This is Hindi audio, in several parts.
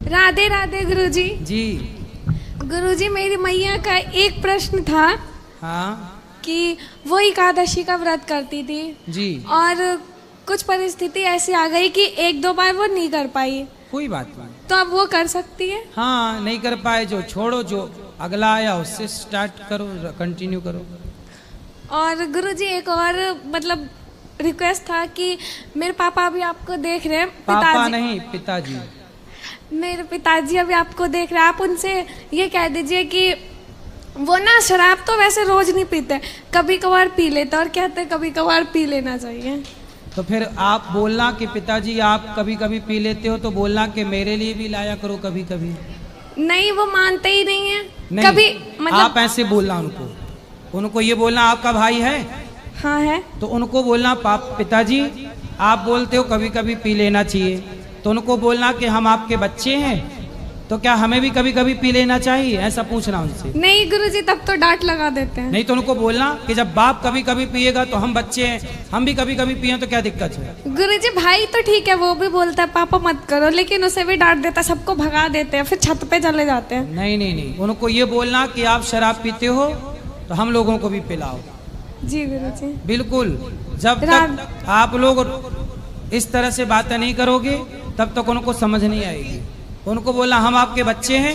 राधे राधे गुरुजी। जी। गुरुजी मेरी मैया का एक प्रश्न था। हाँ कि वो एकादशी का व्रत करती थी जी। और कुछ परिस्थिति ऐसी आ गई कि एक दो बार वो नहीं कर पाई, कोई बात नहीं। तो अब वो कर सकती है? हाँ, नहीं कर पाए जो छोड़ो, जो अगला आया उससे स्टार्ट करो, कंटिन्यू करो। और गुरुजी एक और मतलब रिक्वेस्ट था कि मेरे पापा अभी आपको देख रहे हैं। पापा नहीं, पिताजी। मेरे पिताजी अभी आपको देख रहे हैं, आप उनसे ये कह दीजिए कि वो ना शराब तो वैसे रोज नहीं पीते, कभी कभार पी लेते और कहते कभी कभार पी लेना चाहिए। तो फिर आप बोलना कि पिताजी आप कभी कभी पी लेते हो, तो बोलना कि मेरे लिए भी लाया करो कभी कभी। नहीं, वो मानते ही नहीं है। नहीं, कभी मतलब आप ऐसे बोलना उनको ये बोलना आपका भाई है। हाँ है। तो उनको बोलना पिताजी आप बोलते हो कभी कभी पी लेना चाहिए, तो उनको बोलना कि हम आपके बच्चे हैं, तो क्या हमें भी कभी कभी पी लेना चाहिए, ऐसा पूछना उनसे। नहीं गुरुजी, तब तो डांट लगा देते हैं। नहीं तो उनको बोलना कि जब बाप कभी कभी पिएगा तो हम बच्चे हैं, हम भी कभी कभी पिए तो क्या दिक्कत है। गुरुजी भाई तो ठीक है, वो भी बोलता है पापा मत करो, लेकिन उसे भी डांट देता है, सबको भगा देते हैं, फिर छत पे चले जाते हैं। नहीं नहीं नहीं, उनको ये बोलना कि आप शराब पीते हो तो हम लोगों को भी पिलाओ। जी गुरुजी। बिल्कुल। जब तक आप लोग इस तरह से बातें नहीं करोगे तब तक उनको समझ नहीं आएगी। उनको बोलना हम आपके बच्चे हैं,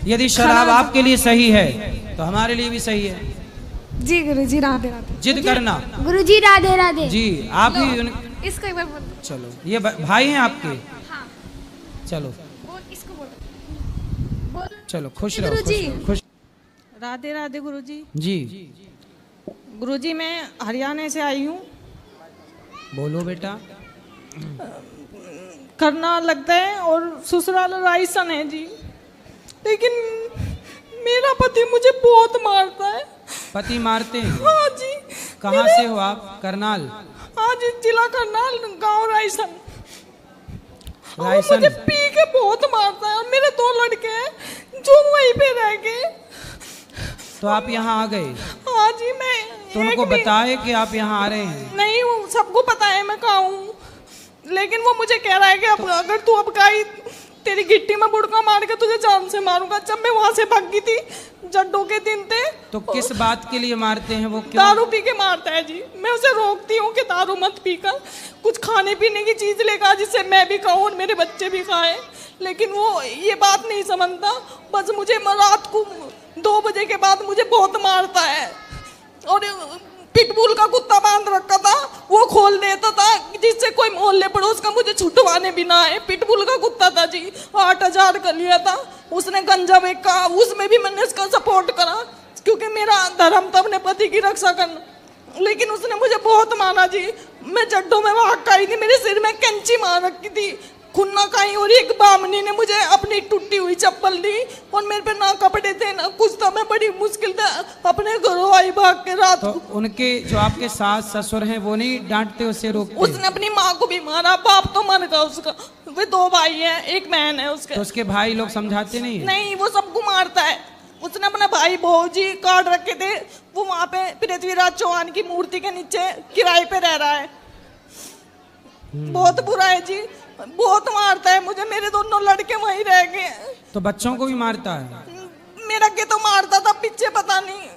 यदि शराब आपके लिए सही है तो हमारे लिए भी सही है। जी गुरुजी, राधे राधे। जिद करना। गुरुजी राधे राधे। जी आप ही इसको एक बार बोल। चलो, ये भाई हैं आपके। हाँ। चलो बोल, इसको बोल। चलो, खुश रहो, खुश रहो, खुश। राधे राधे गुरुजी। जी गुरुजी मैं हरियाणा से आई हूँ। बोलो बेटा। करना लगता है और ससुराल रायसन है जी, लेकिन मेरा पति मुझे बहुत मारता है। पति मारते हैं? हाँ जी। कहाँ से हो आप? करनाल? हाँ जी, जिला करनाल, गांव रायसन। और रायसन। मुझे पी के बहुत मारता है और मेरे 2 लड़के हैं जो वहीं पे रह गए। तो आप यहाँ आ गए? हाँ जी। मैं तो उनको बताए कि आप यहाँ आ रहे हैं? नहीं, वो सबको पता है मैं कहाँ हूँ, लेकिन वो मुझे कह रहा है कि अब अगर तू अब गई तेरी गिट्टी में बुड़का मार के तुझे जान से मारूंगा। जब मैं वहां से भागी थी, जड्डों के दिन थे। तो किस बात के लिए मारते हैं वो? क्यों? दारू पी के मारता है जी। मैं उसे रोकती हूँ कि दारू मत पीकर कुछ खाने पीने की चीज लेकर जिससे मैं भी खाऊं और मेरे बच्चे भी खाएं, लेकिन वो ये बात नहीं समझता। बस मुझे रात को 2 बजे के बाद मुझे बहुत मारता है और पिटबुल का कुत्ता बांध रखा था, वो खोल देता था जिससे कोई मोहल्ले पड़ोस का मुझे छुटवाने भी ना आए। पिटबुल का कुत्ता था जी, 8,000 का लिया था उसने, गंजा बेचा, उसमें भी मैंने इसका सपोर्ट करा क्योंकि मेरा धर्म था अपने पति की रक्षा करना, लेकिन उसने मुझे बहुत मारा जी। मैं जड्डों में भाग आई थी, मेरे सिर में कैंची मार रखी थी, खुन्ना खाई, और एक बामनी ने मुझे अपनी टूटी हुई चप्पल दी और मेरे पे ना कपड़े थे ना कुछ था। मैं बड़ी मुश्किल से अपने घरों आई भाग के रात तो को। उनके जो आपके सास ससुर हैं वो नहीं डांटते, उससे रोकते? उसने अपनी माँ को भी मारा, बाप तो मर गया उसका। वे 2 भाई हैं, एक बहन है उसके। तो उसके भाई लोग समझाते नहीं है? नहीं, वो सबको मारता है। उसने अपना भाई भौजी काट रखे थे, वो वहाँ पे पृथ्वीराज चौहान की मूर्ति के नीचे किराए पे रह रहा है। बहुत बुरा है जी, बहुत मारता है मुझे। मेरे 2 लड़के वहीं रह गए। तो बच्चों को भी मारता है? मेरा के तो मारता था, पीछे पता नहीं,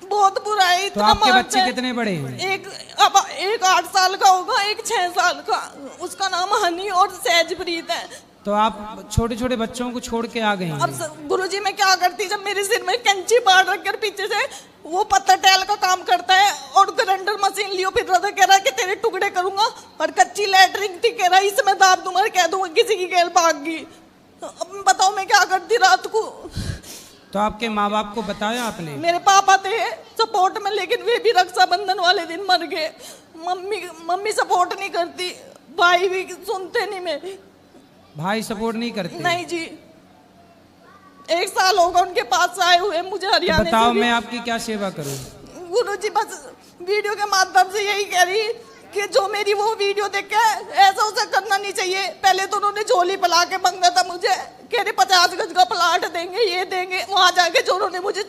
बहुत बुरा है। तो आपके बच्चे कितने बड़े हैं? एक 8 साल का होगा, एक 6 साल का। उसका नाम हनी और सहजप्रीत है। तो आप छोटे छोटे बच्चों को छोड़ के आ गए हैं? अब गुरुजी मैं क्या करती, जब मेरे सिर में कैंची बाढ़ रखकर पीछे से वो पत्थर टैल का काम करता है और ग्राइंडर मशीन लियो फिर रहा था, कह रहा है कि तेरे टुकड़े करूंगा, और कच्ची लैटरिन थी, कह रहा है इसमें दाब दूंगा, कह दूंगा किसी की गैल भाग गई। अब बताओ मैं क्या करती रात को। तो आपके माँ बाप को बताया आपने? मेरे पापा थे सपोर्ट में, लेकिन वे भी रक्षाबंधन वाले दिन मर गए। मम्मी सपोर्ट नहीं करती, भाई भी सुनते नहीं मेरी। भाई सपोर्ट नहीं करते? नहीं जी, 1 साल होगा उनके पास आए हुए मुझे हरियाणा से। बताओ मैं आपकी क्या सेवा करूं? गुरुजी बस वीडियो के माध्यम से यही कह रही कि जो मेरी वो वीडियो देख के ऐसा उसे करना नहीं चाहिए। पहले तो उन्होंने झोली पला के मांगा था मुझे, कह रहे 50 गज का प्लाट देंगे, ये देंगे। वहां जाके जो उन्होंने मुझे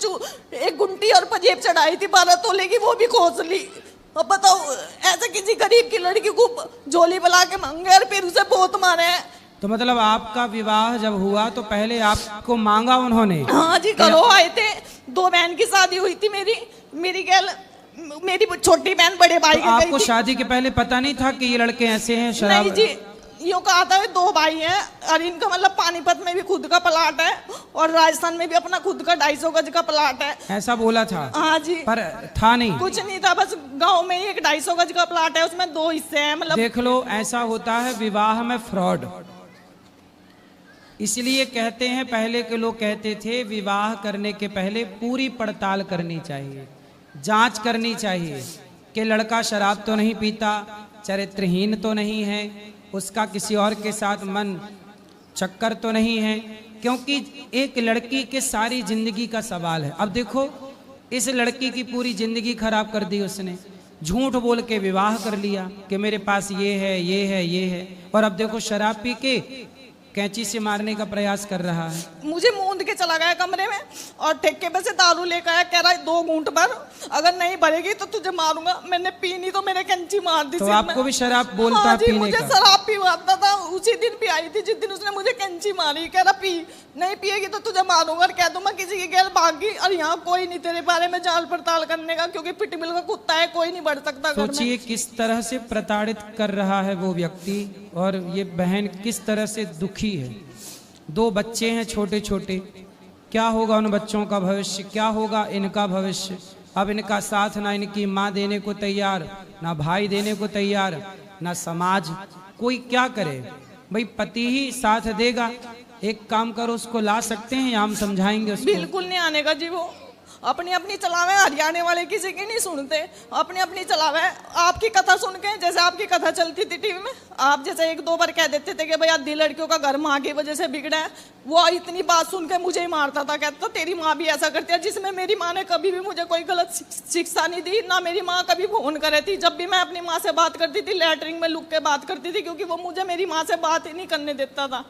एक गुंटी और पंजेब चढ़ाई थी 12 तोले की, वो भी खोस ली। अब बताओ, ऐसे किसी गरीब की लड़की को झोली पला के मांगे और फिर उसे बहुत मारे हैं। तो मतलब आपका विवाह जब हुआ तो पहले आपको मांगा उन्होंने? हाँ जी, करो आए थे। 2 बहन की शादी हुई थी मेरी गैल, मेरी छोटी बहन बड़े भाई तो के आपको गई थी। शादी के पहले पता नहीं था कि ये लड़के ऐसे हैं शराब? नहीं जी, यूँ कहा था 2 भाई हैं और इनका मतलब पानीपत में भी खुद का प्लाट है और राजस्थान में भी अपना खुद का 250 गज का प्लाट है। ऐसा बोला था? हाँ जी, पर था नहीं? कुछ नहीं था, बस गांव में ही एक 250 गज का प्लाट है, उसमें 2 हिस्से हैं। मतलब देख लो, ऐसा होता है विवाह में फ्रॉड। इसलिए कहते हैं, पहले के लोग कहते थे विवाह करने के पहले पूरी पड़ताल करनी चाहिए, जांच करनी चाहिए कि लड़का शराब तो नहीं पीता, चरित्रहीन तो नहीं है, उसका किसी और के साथ मन चक्कर तो नहीं है, क्योंकि एक लड़की के सारी जिंदगी का सवाल है। अब देखो, इस लड़की की पूरी जिंदगी खराब कर दी उसने, झूठ बोल के विवाह कर लिया कि मेरे पास ये है ये है ये है, और अब देखो शराब पी के कैंची से मारने का प्रयास कर रहा है। मुझे मूंद के चला गया कमरे में और ठेके पे से दारू लेकर आया, कह रहा है 2 घूंट भर, अगर नहीं भरेगी तो तुझे मारूंगा। मैंने पी नहीं तो मेरे कैंची मार दी। तो आपको भी शराब बोलता? हाँ जी, पीने मुझे का? शराब पीवाता था, उसी दिन भी आई थी जिस दिन उसने मुझे कैंची मारी। कह रहा पी, नहीं पिएगी तो तुझे मारूंगा और कह दूंगा किसी की गैल भागी, और यहाँ कोई नहीं तेरे बारे में जांच पड़ताल करने का, क्योंकि पिटबिल का कुत्ता है, कोई नहीं बढ़ सकता घर में। सोचिए किस तरह से प्रताड़ित कर रहा है वो व्यक्ति, और ये बहन किस तरह से दुखी है। 2 बच्चे हैं छोटे छोटे, क्या होगा उन बच्चों का भविष्य, क्या होगा इनका भविष्य। अब इनका साथ ना इनकी माँ देने को तैयार, ना भाई देने को तैयार, ना समाज, कोई क्या करे भाई? पति ही साथ देगा। एक काम करो, उसको ला सकते हैं या हम समझाएंगे उसको? बिल्कुल नहीं आने का जी, वो अपनी अपनी चलावे, हरियाणा वाले किसी की नहीं सुनते, अपनी अपनी चलावे। आपकी कथा सुन के, जैसे आपकी कथा चलती थी टीवी में, आप जैसे 1-2 बार कह देते थे कि भाई आधी लड़कियों का घर माँ की वजह से बिगड़ा है, वो इतनी बात सुन के मुझे ही मारता था, कहता तेरी माँ भी ऐसा करती है, जिसमें मेरी माँ ने कभी भी मुझे कोई गलत शिक्षा नहीं दी, ना मेरी माँ कभी फोन करे थी। जब भी मैं अपनी माँ से बात करती थी, लैटरिन में लुक के बात करती थी, क्योंकि वो मुझे मेरी माँ से बात ही नहीं करने देता था।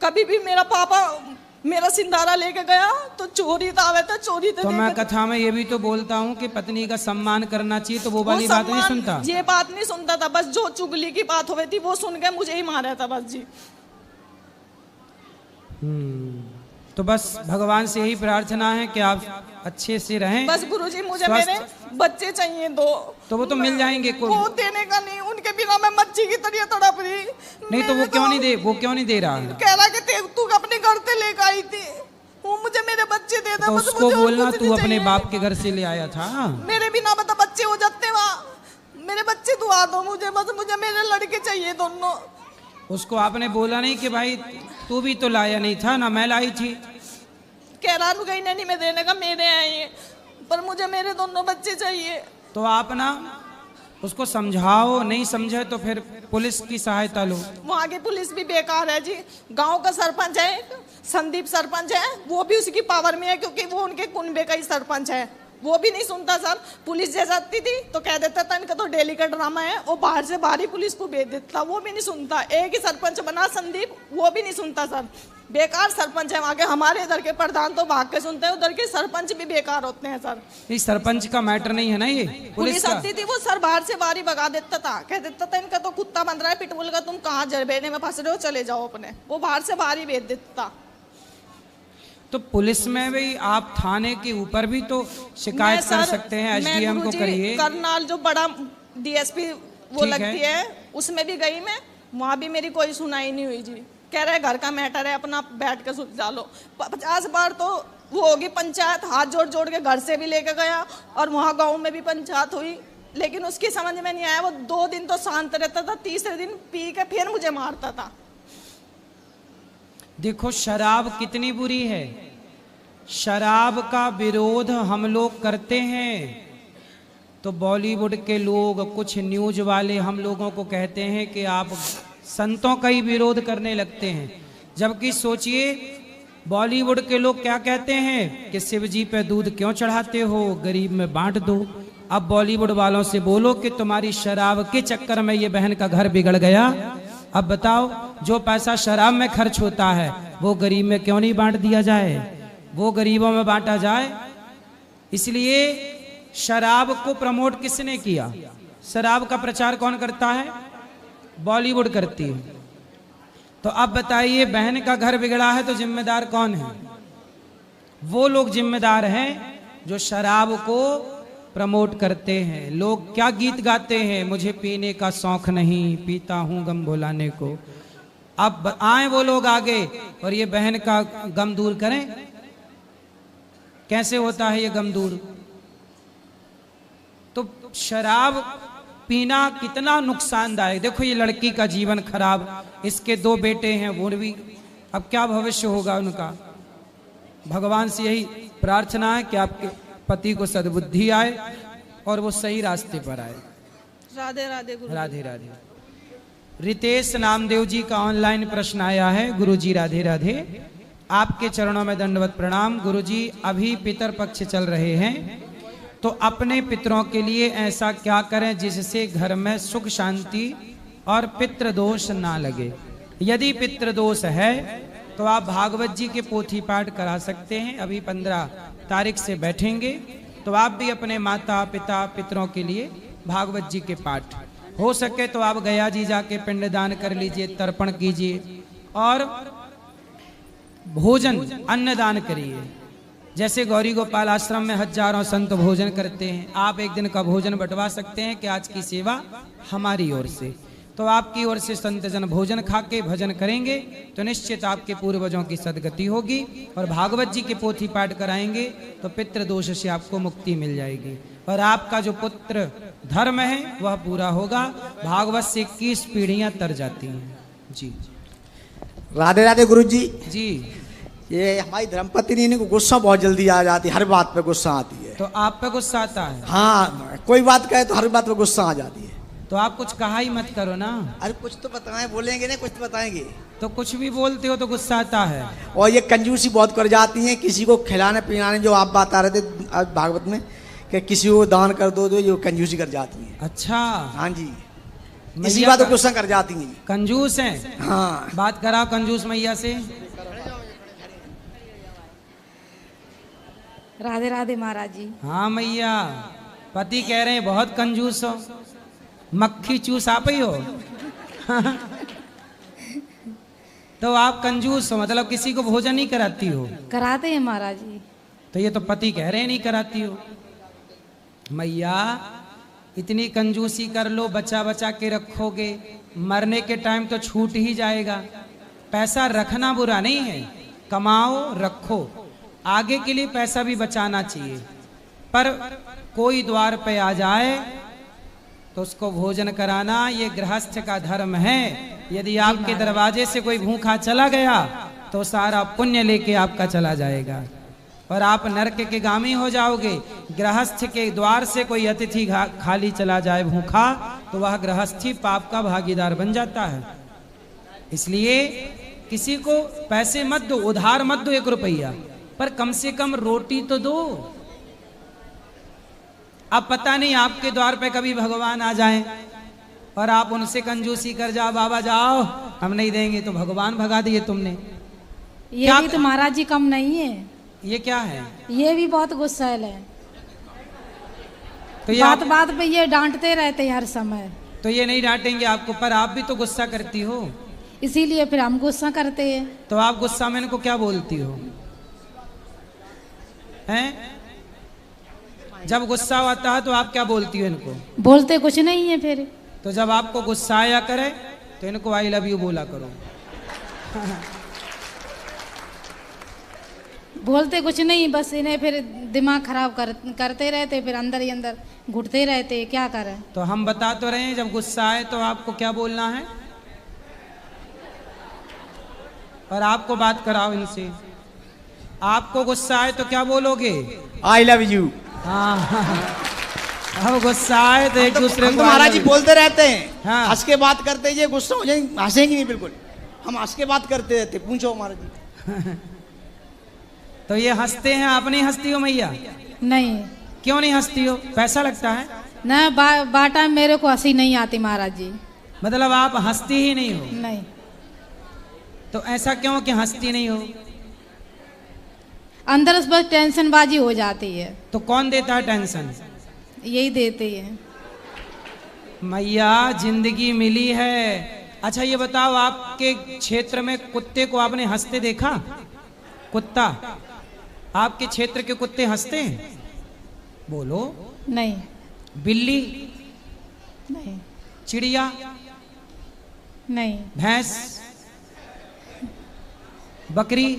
कभी भी मेरा पापा मेरा सिंधारा लेके गया तो चोरी आवे था, चोरी तो मैं कथा में ये भी तो बोलता हूँ कि पत्नी का सम्मान करना चाहिए, तो वो वाली बात नहीं सुनता? ये बात नहीं सुनता था, बस जो चुगली की बात हो रही थी वो सुन के मुझे ही मारा था बस जी। तो बस भगवान से यही प्रार्थना है कि आप अच्छे से रहें। बस गुरुजी, मुझे मेरे बच्चे चाहिए 2। तो वो तो मिल जाएंगे, कोई वो देने का नहीं, उनके बिना मैं मच्छी की तरह तड़प रही। नहीं तो वो क्यों नहीं दे, वो क्यों नहीं दे रहा है? कह रहा कि तू अपने घर से लेकर आई थी, वो मुझे मेरे बच्चे दे दे। तो उसको बोलना तू अपने बाप के घर से ले आया था। मेरे बिना बता बच्चे हो जाते वहाँ, मेरे बच्चे दुआ दो मुझे, बस मुझे मेरे लड़के चाहिए दोनों। उसको आपने बोला नहीं कि भाई तू भी तो लाया नहीं था ना, मैं लाई थी? कह रहा कहीं नहीं मैं देने का, मेरे हैं ये, पर मुझे मेरे दोनों बच्चे चाहिए। तो आप ना उसको समझाओ, नहीं समझे तो फिर पुलिस की सहायता लो। वहाँ की पुलिस भी बेकार है जी। गांव का सरपंच है, संदीप सरपंच है, वो भी उसकी पावर में है, क्योंकि वो उनके कुनबे का ही सरपंच है, वो भी नहीं सुनता सर। पुलिस जैसा आती थी तो कह देता था इनका तो डेली का ड्रामा है, वो बाहर से बाहर ही पुलिस को भेज देता, वो भी नहीं सुनता। एक ही सरपंच बना संदीप, वो भी नहीं सुनता सर, बेकार सरपंच है वहाँ के। हमारे इधर के प्रधान तो भाग के सुनते हैं, उधर के सरपंच भी बेकार होते हैं सर। इस सरपंच का मैटर नहीं है ना ये, पुलिस आती थी, वो सर बाहर से बाहर ही भगा देता था, कह देता था इनका तो कुत्ता बंध रहा है पिटबुल का, तुम कहाँ जरबेने में फंस रहे हो, चले जाओ अपने। वो बाहर से बाहर ही भेज देता। तो पुलिस में भी आप थाने के ऊपर भी तो शिकायत कर सकते हैं, एसडीएम को करिए। करनाल जो बड़ा डीएसपी वो लगती है, उसमें भी गई मैं, वहाँ भी मेरी कोई सुनाई नहीं हुई जी। कह रहे घर का मैटर है, अपना बैठ के सुलझा लो। 50 बार तो वो होगी पंचायत, हाथ जोड़ जोड़ के घर से भी लेके गया, और वहाँ गाँव में भी पंचायत हुई, लेकिन उसकी समझ में नहीं आया। वो 2 दिन तो शांत रहता था, तीसरे दिन पी के फिर मुझे मारता था। देखो शराब कितनी बुरी है, शराब का विरोध हम लोग करते हैं तो बॉलीवुड के लोग, कुछ न्यूज वाले हम लोगों को कहते हैं कि आप संतों का ही विरोध करने लगते हैं। जबकि सोचिए बॉलीवुड के लोग क्या कहते हैं कि शिव जी पे दूध क्यों चढ़ाते हो, गरीब में बांट दो। अब बॉलीवुड वालों से बोलो कि तुम्हारी शराब के चक्कर में ये बहन का घर बिगड़ गया। अब बताओ, जो पैसा शराब में खर्च होता है वो गरीब में क्यों नहीं बांट दिया जाए, वो गरीबों में बांटा जाए। इसलिए शराब को प्रमोट किसने किया? शराब का प्रचार कौन करता है? बॉलीवुड करती है। तो अब बताइए, बहन का घर बिगड़ा है तो जिम्मेदार कौन है? वो लोग जिम्मेदार हैं जो शराब को प्रमोट करते हैं। लोग क्या गीत गाते हैं, मुझे पीने का शौक नहीं, पीता हूं गम भुलाने को। अब आए वो लोग आगे और ये बहन का गम दूर करें। कैसे होता है ये गम दूर? तो शराब पीना कितना नुकसानदायक। देखो ये लड़की का जीवन खराब, इसके 2 बेटे हैं, वो भी अब क्या भविष्य होगा उनका। भगवान से यही प्रार्थना है कि आपके पति को सद्बुद्धि आए और वो सही रास्ते पर आए। राधे राधे गुरु। राधे राधे। रितेश नामदेव जी का ऑनलाइन प्रश्न आया है। गुरुजी राधे राधे, आपके चरणों में दंडवत प्रणाम। गुरुजी, अभी पितर पक्ष चल रहे हैं, तो अपने पितरों के लिए ऐसा क्या करें जिससे घर में सुख शांति और पितृ दोष ना लगे? यदि पितृ दोष है तो आप भागवत जी के पोथी पाठ करा सकते हैं। अभी 15 तारीख से बैठेंगे, तो आप भी अपने माता पिता पितरों के लिए भागवत जी के पाठ, हो सके तो आप गया जी जाके पिंडदान कर लीजिए, तर्पण कीजिए और भोजन अन्नदान करिए। जैसे गौरी गोपाल आश्रम में हजारों संत भोजन करते हैं, आप एक दिन का भोजन बंटवा सकते हैं कि आज की सेवा हमारी ओर से। तो आपकी ओर से संत जन भोजन खा के भजन करेंगे तो निश्चित आपके पूर्वजों की सदगति होगी, और भागवत जी के पोथी पाठ कराएंगे तो पितृ दोष से आपको मुक्ति मिल जाएगी, और आपका जो पुत्र धर्म है वह पूरा होगा। भागवत से 21 पीढ़ियां तर जाती हैं। जी राधे राधे गुरु जी। जी, ये हमारी धर्मपत्नी को गुस्सा बहुत जल्दी आ जाती है, हर बात पे गुस्सा आती है। तो आप पे गुस्सा आता है? हाँ, कोई बात कहे तो हर बात पे गुस्सा आ जाती है। तो आप कुछ कहा ही मत करो ना। अरे कुछ तो बताएं, बोलेंगे ना, कुछ तो बताएंगे। तो कुछ भी बोलते हो तो गुस्सा आता है। और ये कंजूसी बहुत कर जाती है, किसी को खिलाने पिलाने, जो आप बात आ रहे थे आज भागवत में कि किसी को दान कर दो, तो ये कंजूसी कर जाती है। अच्छा, हाँ जी, इसी बात को गुस्सा कर जाती हैं। कंजूस हैं। हाँ, बात कराओ कंजूस मैया से। राधे राधे महाराज जी। हाँ मैया, पति कह रहे हैं बहुत कंजूस हो, मक्खी चूस आप ही हो। तो आप कंजूस हो मतलब किसी को भोजन नहीं कराती हो? कराते हैं महाराज जी। तो ये तो पति कह रहे हैं नहीं कराती हो। मैया, इतनी कंजूसी कर लो, बचा बचा के रखोगे, मरने के टाइम तो छूट ही जाएगा। पैसा रखना बुरा नहीं है, कमाओ रखो, आगे के लिए पैसा भी बचाना चाहिए। पर कोई द्वार पे आ जाए तो उसको भोजन कराना ये गृहस्थ का धर्म है। यदि आपके दरवाजे से कोई भूखा चला गया तो सारा पुण्य लेके आपका चला जाएगा और आप नरक के गामी हो जाओगे। गृहस्थ के द्वार से कोई अतिथि खाली चला जाए भूखा तो वह गृहस्थी पाप का भागीदार बन जाता है। इसलिए किसी को पैसे मत दो, उधार मत दो 1 रुपया, पर कम से कम रोटी तो दो। अब पता नहीं आपके द्वार पे कभी भगवान आ जाएं और आप उनसे कंजूसी कर जाओ, बाबा जाओ हम नहीं देंगे, तो भगवान भगा दिए तुमने। ये भी तो महाराज जी कम नहीं है। ये क्या है? ये भी बहुत गुस्सैल है, तो ये बात बात पे ये डांटते रहते हैं हर समय। तो ये नहीं डांटेंगे आपको, पर आप भी तो गुस्सा करती हो, इसीलिए फिर हम गुस्सा करते हैं। तो आप गुस्सा में इनको क्या बोलती हो? हैं? जब गुस्सा आता है तो आप क्या बोलती हो इनको? बोलते कुछ नहीं है फिर। तो जब आपको गुस्सा आया करे तो इनको आई लव यू बोला करो। बोलते कुछ नहीं, बस इन्हें फिर दिमाग खराब करते रहते, फिर अंदर ही अंदर घुटते रहते, क्या करें। तो हम बता तो रहे हैं जब गुस्सा आए तो आपको क्या बोलना है, और आपको बात कराओ इनसे। आपको गुस्सा आए तो क्या बोलोगे? I love you. हाँ, अब गुस्सा आए तो एक दूसरे को महाराज जी बोलते रहते हैं, हाँ। हंस के बात करते, ये गुस्सा हो जाए हंसेंगे नहीं, बिल्कुल हम हंस के बात करते रहते। पूछो महाराज जी। तो ये हंसते हैं, आप नहीं हंसती हो मैया? नहीं। क्यों नहीं हंसती हो? पैसा लगता है न बाटा मेरे को हंसी नहीं आती महाराज जी। मतलब आप हंसती ही नहीं हो? नहीं। तो ऐसा क्यों कि हंसती नहीं हो? अंदर से बस टेंशन बाजी हो जाती है। तो कौन देता है टेंशन? यही देते हैं। मैया, जिंदगी मिली है अच्छा ये बताओ, आपके क्षेत्र में कुत्ते को आपने हंसते देखा? कुत्ता, आपके क्षेत्र के कुत्ते हंसते हैं? बोलो। नहीं बिल्ली, नहीं चिड़िया, नहीं भैंस, बकरी,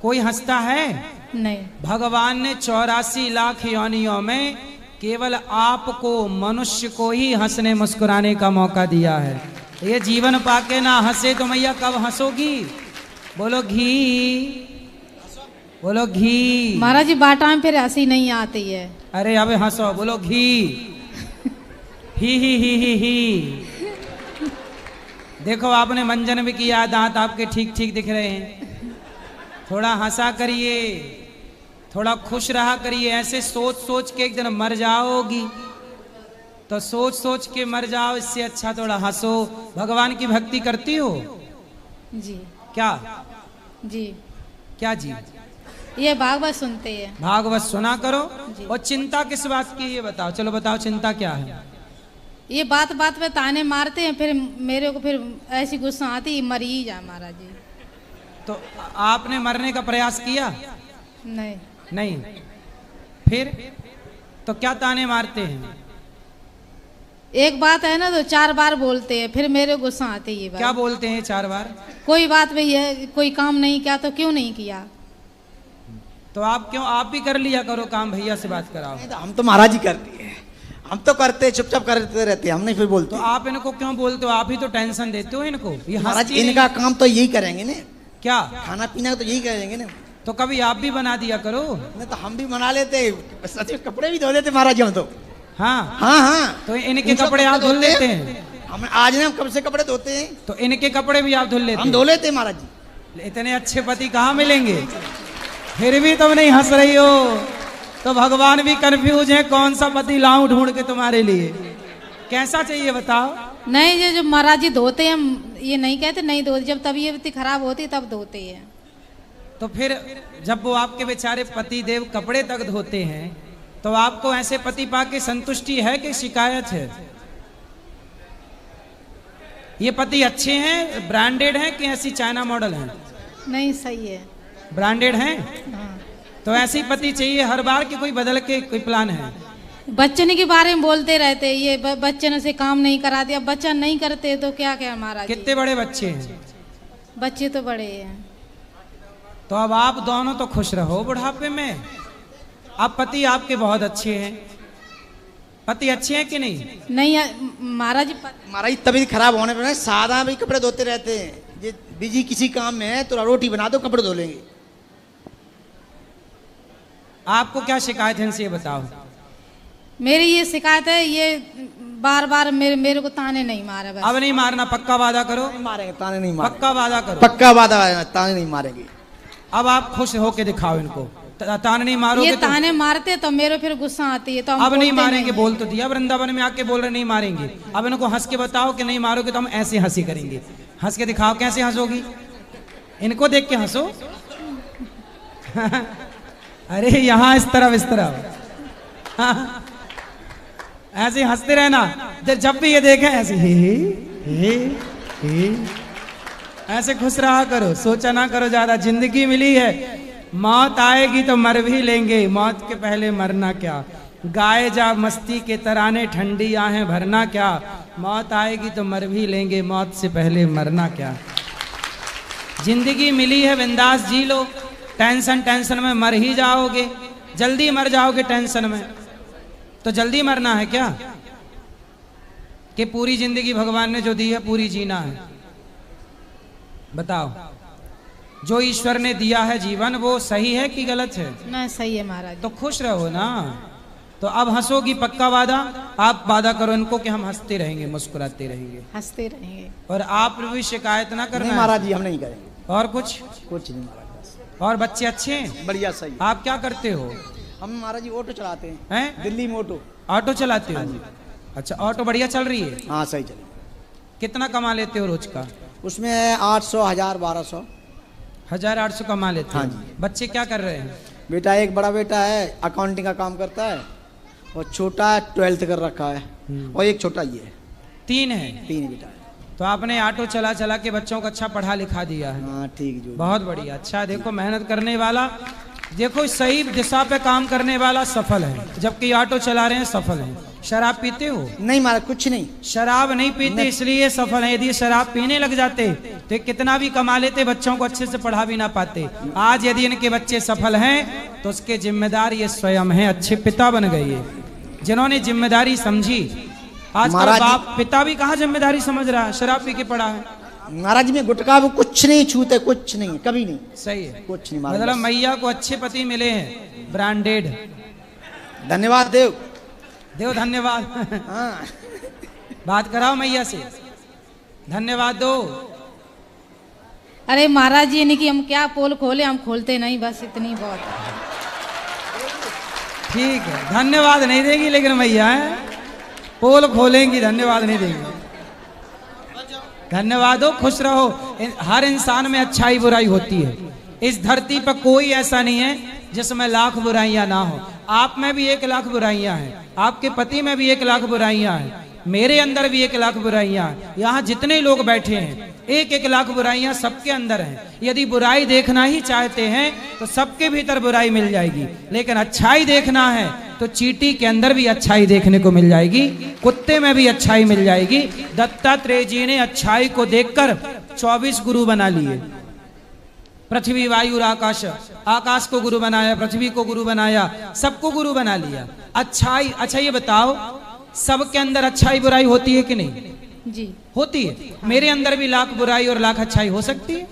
कोई हंसता है? नहीं। भगवान ने 84 लाख योनियों में केवल आपको, मनुष्य को ही हंसने मुस्कुराने का मौका दिया है। ये जीवन पाके ना हंसे तो मैया कब हंसोगी? बोलो घी, बोलो घी। महाराज जी बाटा में फिर हंसी नहीं आती है। अरे अब हंसो, बोलो घी। ही। देखो आपने मंजन भी किया, दांत आपके ठीक ठीक दिख रहे हैं। थोड़ा हंसा करिए, थोड़ा खुश रहा करिए। ऐसे सोच सोच के एक दिन मर जाओगी, तो सोच सोच के मर जाओ, इससे अच्छा थोड़ा हंसो। भगवान की भक्ति करती हो? जी। क्या जी। क्या जी? ये भागवत सुनते हैं। भागवत सुना करो। और चिंता किस बात की ये बताओ, चलो बताओ चिंता क्या है? ये बात बात पे ताने मारते हैं, फिर मेरे को फिर ऐसी गुस्सा आती, मर ही जा महाराज जी। तो आपने मरने का प्रयास किया? नहीं। नहीं। फिर तो क्या ताने मारते हैं? एक बात है ना तो 4 बार बोलते हैं, फिर मेरे गुस्सा आती है। ये बात क्या बोलते हैं 4 बार? कोई बात भी है, कोई काम नहीं किया तो क्यों नहीं किया? तो आप क्यों, आप भी कर लिया करो काम, भैया से बात कराओ। नहीं तो हम तो महाराज जी करती है, हम तो करते चुपचाप करते रहते, हम नहीं फिर बोलते। तो आप इनको क्यों बोलते हो? आप ही तो टेंशन देते हो इनको। ये महाराज हंसती इनका काम तो यही करेंगे ना, क्या? खाना पीना तो यही करेंगे ना। तो कभी आप भी बना दिया करो। नहीं तो हम भी बना लेते, सच में कपड़े भी धो लेते महाराज जी हम तो। हाँ हाँ। तो इनके कपड़े आप धुल लेते हैं? हम आज ने कब से कपड़े धोते हैं। तो इनके कपड़े भी आप धुल लेते हम हैं? धो लेते हैं महाराज जी। इतने अच्छे पति कहाँ मिलेंगे? फिर भी तुम नहीं हंस रही हो, तो भगवान भी कंफ्यूज है, कौन सा पति लाऊं ढूंढ के तुम्हारे लिए? कैसा चाहिए बताओ? नहीं, ये जो महाराज जी धोते हैं, ये नहीं कहते नहीं धोते, जब तबीयत खराब होती तब धोते हैं। तो फिर जब वो आपके बेचारे पति देव कपड़े तक धोते हैं, तो आपको ऐसे पति पाके संतुष्टि है कि शिकायत है? ये पति अच्छे हैं, ब्रांडेड हैं कि ऐसी चाइना मॉडल हैं? नहीं, सही है। ब्रांडेड हैं? हाँ। तो ऐसी पति चाहिए हर बार कि कोई बदल के कोई प्लान है? बच्चन के बारे में बोलते रहते, ये बच्चन से काम नहीं करा दिया, बच्चा नहीं करते तो क्या क्या महाराज जी। कितने बड़े बच्चे हैं? बच्चे तो बड़े हैं। तो अब आप दोनों तो खुश रहो बुढ़ापे में। अब पति आपके बहुत अच्छे हैं। पति अच्छे हैं कि नहीं? नहीं महाराज जी, महाराज जी तबीयत खराब होने पर सादा भी कपड़े धोते रहते हैं। ये बिजी किसी काम में है तो रोटी बना दो, कपड़े धो लेंगे। आपको क्या शिकायत है इनसे ये बताओ? मेरी ये शिकायत है, ये बार बार मेरे को ताने नहीं मारे बस। अब नहीं मारना, पक्का वादा करो। नहीं मारेंगे, ताने नहीं मारेंगे। पक्का वादा करो। पक्का वादा है, ताने नहीं मारेंगे। अब आप खुश होके दिखाओ इनको। ताने नहीं मारोगे ये तो ताने मारते तो मेरे फिर गुस्सा आती है, तो हम अब नहीं बोलते मारेंगे। हैं। बोल तो दिया, वृंदावन में आके बोल रहे नहीं मारेंगे। अब इनको हंस के बताओ कि नहीं मारोगे तो हम ऐसे हंसी करेंगे। हंस के दिखाओ, कैसे हंसोगी? इनको देख के हंसो। अरे यहाँ इस तरफ ऐसे हंसते रहना। जब भी ये देखें ऐसे हे ऐसे खुश रहा करो, सोचा ना करो ज्यादा। जिंदगी मिली है, मौत आएगी तो मर भी लेंगे, मौत के पहले मरना क्या। गाए जा मस्ती के तराने, ठंडी आहें भरना क्या। मौत आएगी तो मर भी लेंगे, मौत से पहले मरना क्या। जिंदगी मिली है, बिंदास जी लो। टेंशन में मर ही जाओगे, जल्दी मर जाओगे टेंशन में। तो जल्दी मरना है क्या कि पूरी जिंदगी भगवान ने जो दी है पूरी जीना है? बताओ, जो ईश्वर ने दिया है जीवन वो सही है कि गलत है? ना, सही है महाराज। तो खुश रहो ना। तो अब हंसोगी, पक्का वादा? आप वादा करो इनको कि हम हंसते रहेंगे, मुस्कुराते रहेंगे, हंसते रहेंगे। और आप भी शिकायत ना करना। नहीं महाराज जी, हम नहीं करेंगे। और कुछ नहीं महाराज, बस। और बच्चे अच्छे हैं? बढ़िया, सही। आप क्या करते हो? हम महाराज जी ऑटो चलाते हैं, हैं? दिल्ली में ऑटो। ऑटो चलाते हो? अच्छा, ऑटो बढ़िया चल रही है? हाँ, सही चले। कितना कमा लेते हो रोज का? उसमें 800, 1000, 1200। 1800 कमा लेते हो? हाँ जी। बच्चे क्या कर रहे हैं? बेटा एक बड़ा बेटा है, अकाउंटिंग का काम करता है, और छोटा 12th कर रखा है, और एक छोटा ये है। 3 है? 3 बेटा है। तो आपने ऑटो चला चला के बच्चों को अच्छा पढ़ा लिखा दिया है। हाँ ठीक जो बहुत बढ़िया। अच्छा देखो, मेहनत करने वाला, देखो सही दिशा पे काम करने वाला सफल है, जबकि ऑटो चला रहे हैं सफल हैं। शराब पीते हो? नहीं महाराज, कुछ नहीं। शराब नहीं पीते इसलिए सफल है। यदि शराब पीने लग जाते तो ये कितना भी कमा लेते, बच्चों को अच्छे से पढ़ा भी ना पाते। आज यदि इनके बच्चे सफल हैं तो उसके जिम्मेदार ये स्वयं हैं, अच्छे पिता बन गए ये, जिन्होंने जिम्मेदारी समझी। आज बाप पिता भी कहाँ जिम्मेदारी समझ रहा है, शराब पी के पड़ा है। महाराज में गुटखा वो कुछ नहीं छूते, कुछ नहीं, कभी नहीं। सही है, कुछ नहीं महाराज। मतलब मैया को अच्छे पति मिले हैं, ब्रांडेड। धन्यवाद देव। देव धन्यवाद। हाँ बात कराओ मैया से, धन्यवाद दो। अरे महाराज जी, नहीं कि हम क्या पोल खोले, हम खोलते नहीं, बस इतनी बहुत है। ठीक है, धन्यवाद नहीं देगी लेकिन मैया है, पोल खोलेंगी, धन्यवाद नहीं देगी। धन्यवाद हो, खुश रहो। हर इंसान में अच्छाई बुराई होती है। इस धरती पर कोई ऐसा नहीं है जिसमें लाख बुराइयां ना हो। आप में भी 1 लाख बुराइयां हैं, आपके पति में भी 1 लाख बुराइयां हैं, मेरे अंदर भी 1 लाख बुराइयां हैं। यहाँ जितने लोग बैठे हैं 1-1 लाख बुराइयां सबके अंदर हैं। यदि बुराई देखना ही चाहते हैं तो सबके भीतर बुराई मिल जाएगी, लेकिन अच्छाई देखना है तो चींटी के अंदर भी अच्छाई देखने को मिल जाएगी, कुत्ते में भी अच्छाई मिल जाएगी। दत्तात्रेय जी ने अच्छाई को देखकर 24 गुरु बना लिए। पृथ्वी, वायु और आकाश, आकाश को गुरु बनाया, पृथ्वी को गुरु बनाया, सबको गुरु बना लिया। अच्छाई, अच्छा ये बताओ, सबके अंदर अच्छाई बुराई होती है कि नहीं? जी होती है। मेरे अंदर भी लाख बुराई और लाख अच्छाई हो सकती है।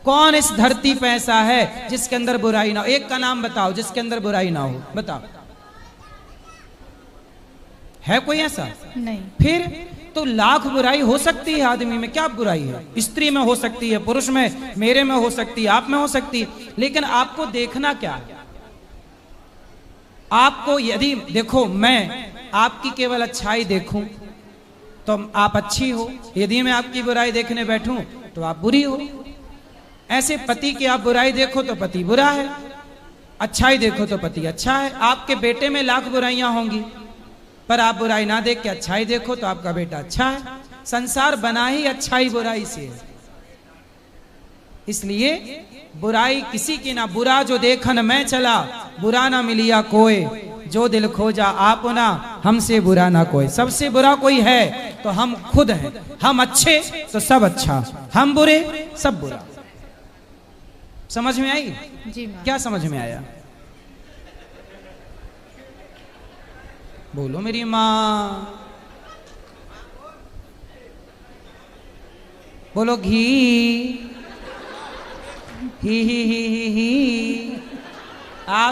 कौन इस धरती पे ऐसा है जिसके अंदर बुराई ना हो? एक का नाम बताओ जिसके अंदर बुराई ना हो, बताओ। है कोई ऐसा? नहीं। फिर तो लाख बुराई हो सकती है आदमी में, क्या बुराई है? स्त्री में हो सकती है, पुरुष में, मेरे में हो सकती है, आप में हो सकती है, लेकिन आपको देखना क्या है? आपको यदि देखो, मैं आपकी केवल अच्छाई देखूं तो आप अच्छी हो, यदि मैं आपकी बुराई देखने बैठूं तो आप बुरी हो। ऐसे पति की आप बुराई देखो तो पति बुरा है, अच्छाई देखो तो पति अच्छा है। आपके बेटे में लाख बुराइयां होंगी, पर आप बुराई ना देख के अच्छाई देखो तो आपका बेटा अच्छा है। संसार बना ही अच्छाई बुराई से है, इसलिए बुराई किसी की ना। बुरा जो देखन मैं चला, बुरा ना मिलिया कोई, जो दिल खोजा आपना, हमसे बुरा ना कोई। सबसे बुरा कोई है तो हम खुद हैं। हम अच्छे तो सब अच्छा, हम बुरे सब बुरा। समझ में आई? जी महाराज। क्या समझ में आया? बोलो मेरी माँ, बोलो घी ही। आप